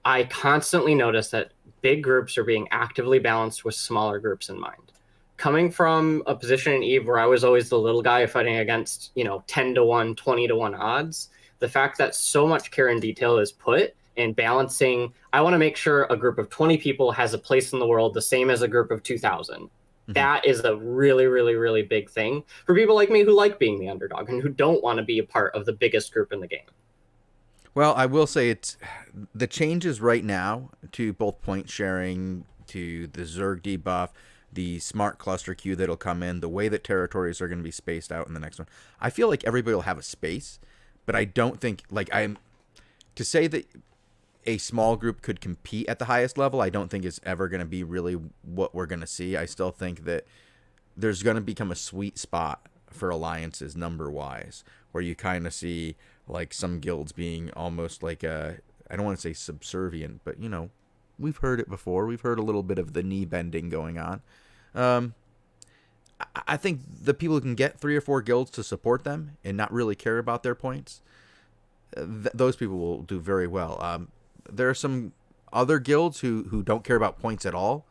[SPEAKER 3] I constantly notice that big groups are being actively balanced with smaller groups in mind. Coming from a position in Eve where I was always the little guy fighting against, 10-1, 20-1 odds, the fact that so much care and detail is put in balancing, I want to make sure a group of 20 people has a place in the world the same as a group of 2,000. That is a really, really, really big thing for people like me who like being the underdog and who don't want to be a part of the biggest group in the game.
[SPEAKER 1] Well, I will say it's the changes right now to both point sharing, to the Zerg debuff, the smart cluster queue that'll come in, the way that territories are going to be spaced out in the next one. I feel like everybody will have a space, but I don't think, like, to say that a small group could compete at the highest level, I don't think is ever going to be really what we're going to see. I still think that there's going to become a sweet spot for alliances number-wise, where you kind of see, like, some guilds being almost like I don't want to say subservient, but, you know, we've heard it before. We've heard a little bit of the knee bending going on. I think the people who can get 3 or 4 guilds to support them and not really care about their points, those people will do very well. There are some other guilds who don't care about points at all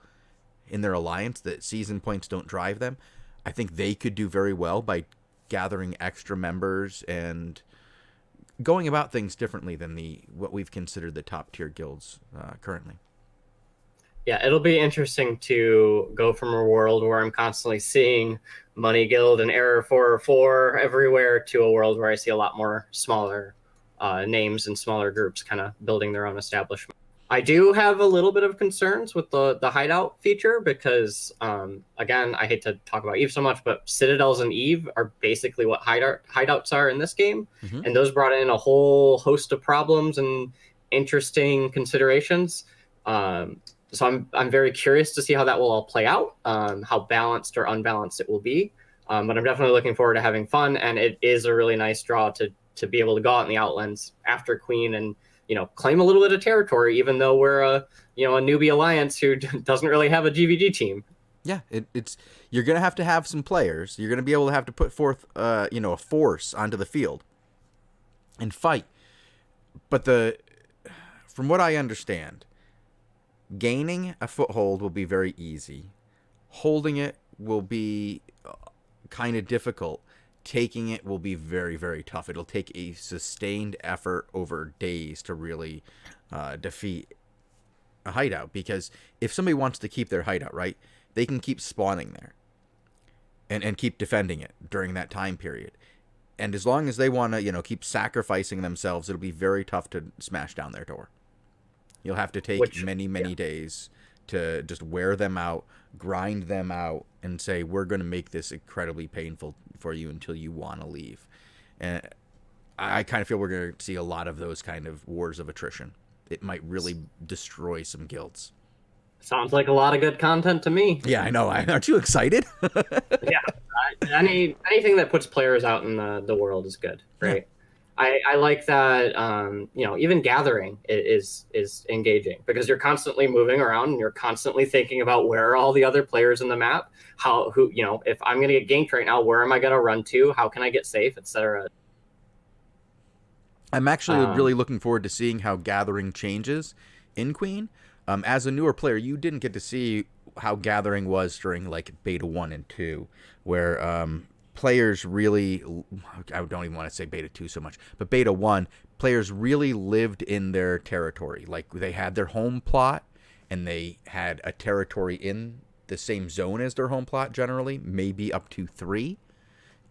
[SPEAKER 1] in their alliance, that season points don't drive them. I think they could do very well by gathering extra members and going about things differently than what we've considered the top tier guilds currently.
[SPEAKER 3] Yeah, it'll be interesting to go from a world where I'm constantly seeing Money Guild and Error 404 everywhere to a world where I see a lot more smaller names and smaller groups kind of building their own establishment. I do have a little bit of concerns with the hideout feature because, again, I hate to talk about EVE so much, but Citadels and EVE are basically what hideouts are in this game. Mm-hmm. And those brought in a whole host of problems and interesting considerations. So I'm very curious to see how that will all play out, how balanced or unbalanced it will be. But I'm definitely looking forward to having fun, and it is a really nice draw to be able to go out in the Outlands after Queen and, you know, claim a little bit of territory, even though we're a newbie alliance who doesn't really have a GVG team.
[SPEAKER 1] Yeah, it's you're gonna have to have some players. You're gonna be able to have to put forth a force onto the field and fight. But from what I understand, gaining a foothold will be very easy. Holding it will be kind of difficult. Taking it will be very, very tough. It'll take a sustained effort over days to really defeat a hideout. Because if somebody wants to keep their hideout, right, they can keep spawning there and keep defending it during that time period. And as long as they want to, keep sacrificing themselves, it'll be very tough to smash down their door. You'll have to take many days to just wear them out, grind them out, and say, we're going to make this incredibly painful for you until you want to leave. And I kind of feel we're going to see a lot of those kind of wars of attrition. It might really destroy some guilds.
[SPEAKER 3] Sounds like a lot of good content to me.
[SPEAKER 1] Yeah, I know. Aren't you excited?
[SPEAKER 3] Yeah. Anything that puts players out in the world is good, right? Yeah. I like that, even gathering is engaging because you're constantly moving around and you're constantly thinking about where are all the other players in the map, if I'm going to get ganked right now, where am I going to run to? How can I get safe, etc.
[SPEAKER 1] I'm actually really looking forward to seeing how gathering changes in Queen. As a newer player, you didn't get to see how gathering was during like beta 1 and 2, where players really, I don't even want to say beta 2 so much, but beta 1, players really lived in their territory. Like they had their home plot and they had a territory in the same zone as their home plot generally, maybe up to 3.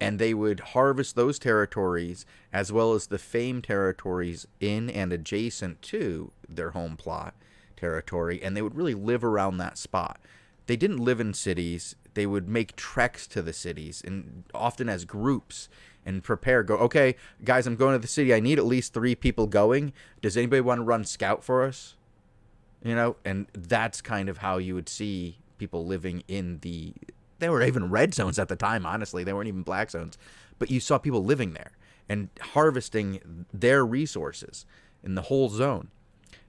[SPEAKER 1] And they would harvest those territories as well as the fame territories in and adjacent to their home plot territory. And they would really live around that spot. They didn't live in cities. They would make treks to the cities, and often as groups, and go, okay, guys, I'm going to the city. I need at least 3 people going. Does anybody want to run scout for us? And that's kind of how you would see people living in they were even red zones at the time, honestly. They weren't even black zones. But you saw people living there and harvesting their resources in the whole zone.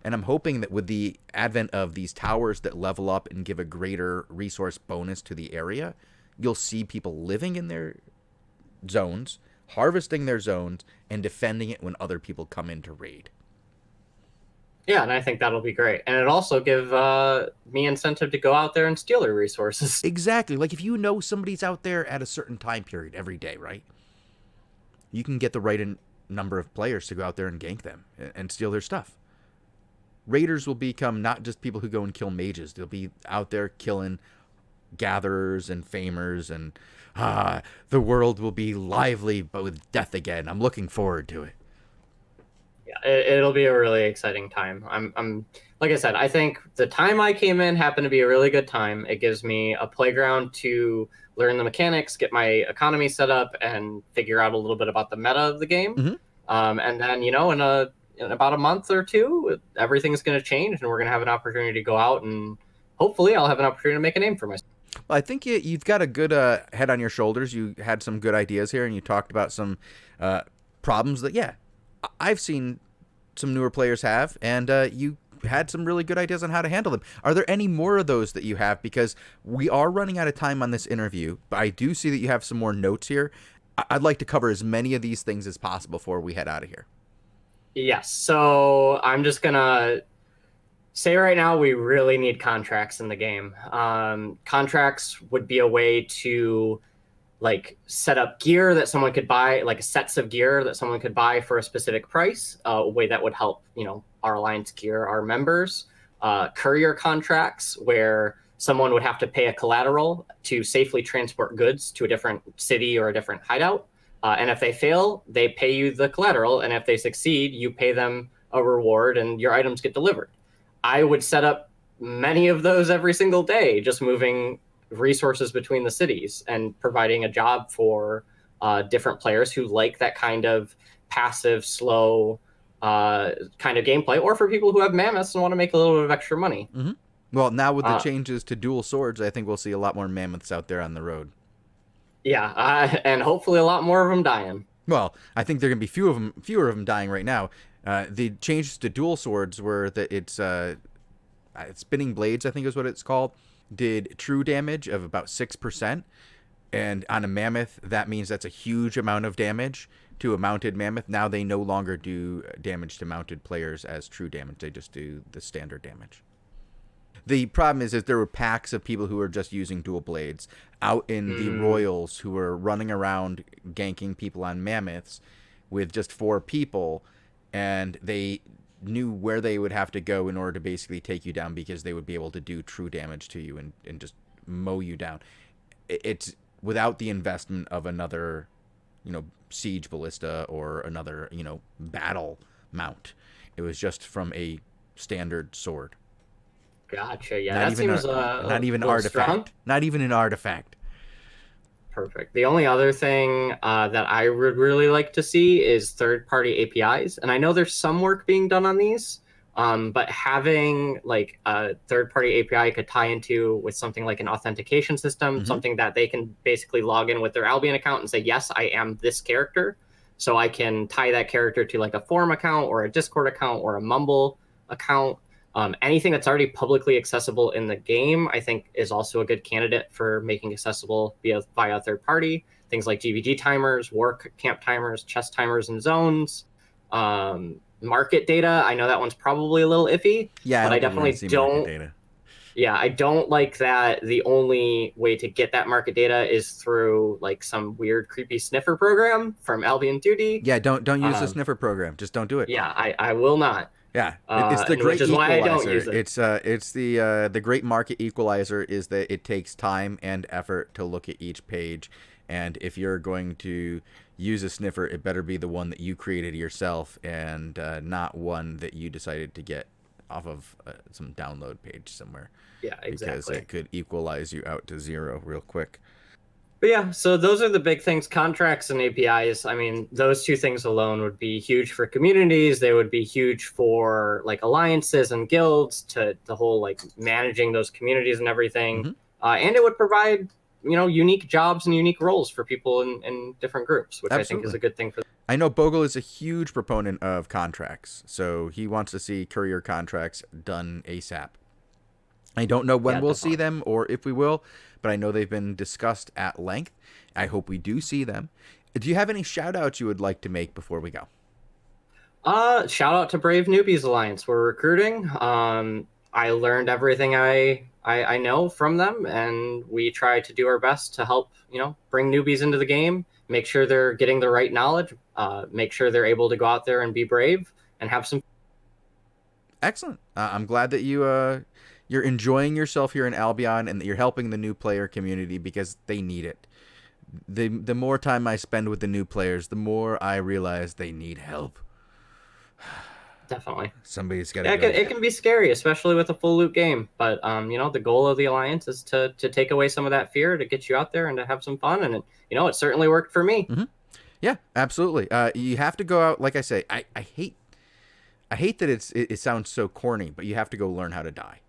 [SPEAKER 1] And I'm hoping that with the advent of these towers that level up and give a greater resource bonus to the area, you'll see people living in their zones, harvesting their zones, and defending it when other people come in to raid.
[SPEAKER 3] Yeah, and I think that'll be great. And it also give me incentive to go out there and steal their resources.
[SPEAKER 1] Exactly. Like if you know somebody's out there at a certain time period every day, right? You can get the right number of players to go out there and gank them and steal their stuff. Raiders will become not just people who go and kill mages. They'll be out there killing gatherers and famers, and the world will be lively but with death again. I'm looking forward to it.
[SPEAKER 3] Yeah, it'll be a really exciting time. I'm like I said, I think the time I came in happened to be a really good time. It gives me a playground to learn the mechanics, get my economy set up, and figure out a little bit about the meta of the game.
[SPEAKER 1] Mhm.
[SPEAKER 3] And then, in about a month or two, everything's going to change, and we're going to have an opportunity to go out, and hopefully I'll have an opportunity to make a name for myself.
[SPEAKER 1] Well, I think you've got a good head on your shoulders. You had some good ideas here, and you talked about some problems that, I've seen some newer players have, and you had some really good ideas on how to handle them. Are there any more of those that you have? Because we are running out of time on this interview, but I do see that you have some more notes here. I'd like to cover as many of these things as possible before we head out of here.
[SPEAKER 3] Yes, so I'm just going to say right now we really need contracts in the game. Contracts would be a way to set up gear that someone could buy, like sets of gear that someone could buy for a specific price, a way that would help, our Alliance gear, our members. Courier contracts where someone would have to pay a collateral to safely transport goods to a different city or a different hideout. And if they fail, they pay you the collateral. And if they succeed, you pay them a reward and your items get delivered. I would set up many of those every single day, just moving resources between the cities and providing a job for different players who like that kind of passive, slow kind of gameplay, or for people who have mammoths and want to make a little bit of extra money.
[SPEAKER 1] Mm-hmm. Well, now with the changes to dual swords, I think we'll see a lot more mammoths out there on the road.
[SPEAKER 3] Yeah, and hopefully a lot more of them dying.
[SPEAKER 1] Well, I think there are going to be fewer of them dying right now. The changes to dual swords were that it's spinning blades, I think is what it's called, did true damage of about 6%. And on a mammoth, that means that's a huge amount of damage to a mounted mammoth. Now they no longer do damage to mounted players as true damage. They just do the standard damage. The problem is there were packs of people who were just using dual blades out in the royals who were running around ganking people on mammoths with just 4 people, and they knew where they would have to go in order to basically take you down because they would be able to do true damage to you and just mow you down. It's without the investment of another, siege ballista or another, battle mount. It was just from a standard sword.
[SPEAKER 3] Gotcha. Yeah, that seems
[SPEAKER 1] not even artifact.
[SPEAKER 3] Strong.
[SPEAKER 1] Not even an artifact.
[SPEAKER 3] Perfect. The only other thing that I would really like to see is third-party APIs, and I know there's some work being done on these. But having a third-party API could tie into with something like an authentication system, something that they can basically log in with their Albion account and say, yes, I am this character. So I can tie that character to a forum account or a Discord account or a Mumble account. Anything that's already publicly accessible in the game, I think, is also a good candidate for making accessible via third party. Things like GVG timers, war camp timers, chess timers and zones. Market data, I know that one's probably a little iffy.
[SPEAKER 1] Yeah,
[SPEAKER 3] but I definitely don't. Data. Yeah, I don't like that the only way to get that market data is through some weird creepy sniffer program from Albion TV.
[SPEAKER 1] Yeah, don't use the sniffer program. Just don't do it.
[SPEAKER 3] Yeah, I will not.
[SPEAKER 1] Yeah, it's the great equalizer. Why I don't use it. It's the great market equalizer is that it takes time and effort to look at each page, and if you're going to use a sniffer, it better be the one that you created yourself and not one that you decided to get off of some download page somewhere.
[SPEAKER 3] Yeah, exactly.
[SPEAKER 1] Because it could equalize you out to 0 real quick.
[SPEAKER 3] But yeah, so those are the big things, contracts and APIs. I mean, those 2 things alone would be huge for communities. They would be huge for alliances and guilds, to the whole managing those communities and everything. And it would provide, unique jobs and unique roles for people in different groups, which Absolutely. I think is a good thing for them.
[SPEAKER 1] I know Bogul is a huge proponent of contracts, so he wants to see courier contracts done ASAP. I don't know when we'll see them or if we will, but I know they've been discussed at length. I hope we do see them. Do you have any shout-outs you would like to make before we go?
[SPEAKER 3] Shout out to Brave Newbies Alliance. We're recruiting. I learned everything I know from them, and we try to do our best to help, bring newbies into the game, make sure they're getting the right knowledge, make sure they're able to go out there and be brave and have some.
[SPEAKER 1] Excellent. I'm glad that you you're enjoying yourself here in Albion and that you're helping the new player community because they need it. The more time I spend with the new players, the more I realize they need help.
[SPEAKER 3] Definitely.
[SPEAKER 1] Somebody's got to
[SPEAKER 3] Yeah,
[SPEAKER 1] go.
[SPEAKER 3] it can be scary, especially with a full loot game. But you know, the goal of the Alliance is to take away some of that fear, to get you out there and to have some fun. And you know, it certainly worked for me.
[SPEAKER 1] Mm-hmm. Yeah, absolutely. You have to go out. Like I say, I hate that it sounds so corny, but you have to go learn how to die.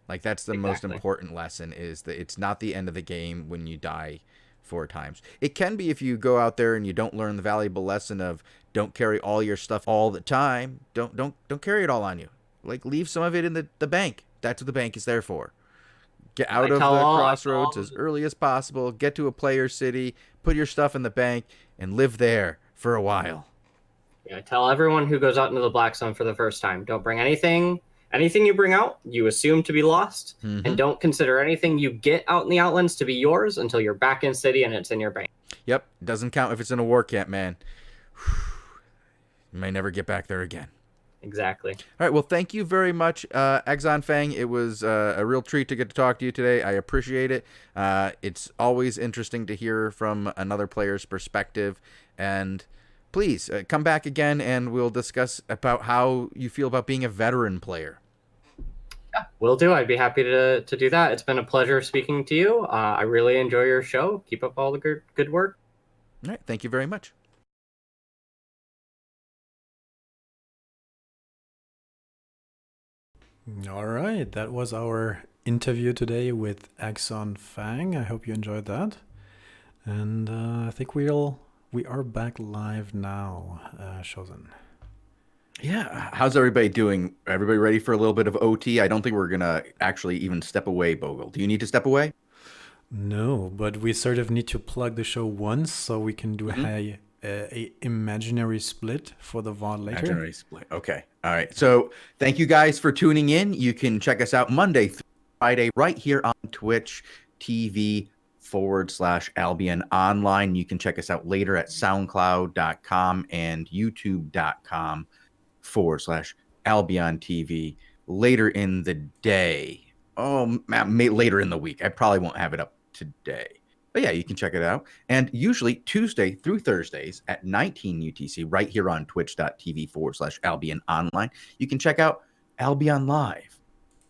[SPEAKER 1] Like that's the most important lesson, is that it's not the end of the game when you die 4 times. It can be if you go out there and you don't learn the valuable lesson of don't carry all your stuff all the time. Don't carry it all on you. Like leave some of it in the bank. That's what the bank is there for. Get out of the crossroads as early as possible. Get to a player city. Put your stuff in the bank and live there for a while.
[SPEAKER 3] Yeah, I tell everyone who goes out into the Black Zone for the first time, don't bring anything you bring out, you assume to be lost, and don't consider anything you get out in the Outlands to be yours until you're back in city and it's in your bank.
[SPEAKER 1] Yep, doesn't count if it's in a war camp, man. You may never get back there again.
[SPEAKER 3] Exactly.
[SPEAKER 1] All right, well, thank you very much, ExonFang. It was a real treat to get to talk to you today. I appreciate it. It's always interesting to hear from another player's perspective, and please come back again and we'll discuss about how you feel about being a veteran player.
[SPEAKER 3] Yeah, will do. I'd be happy to do that. It's been a pleasure speaking to you. I really enjoy your show. Keep up all the good work.
[SPEAKER 1] All right, thank you very much.
[SPEAKER 2] All right, that was our interview today with ExonFang. I hope you enjoyed that. And I think we are back live now, Shozen.
[SPEAKER 1] Yeah, how's everybody doing? Everybody ready for a little bit of OT? I don't think we're going to actually even step away, Bogul. Do you need to step away?
[SPEAKER 2] No, but we sort of need to plug the show once so we can do a imaginary split for the VOD later.
[SPEAKER 1] Imaginary split. Okay. All right. So thank you guys for tuning in. You can check us out Monday through Friday right here on Twitch TV/Albion Online. You can check us out later at SoundCloud.com and YouTube.com/AlbionTV later in the day. Oh, later in the week. I probably won't have it up today. But yeah, you can check it out. And usually Tuesday through Thursdays at 19 UTC right here on Twitch.tv/Albion Online. You can check out Albion Live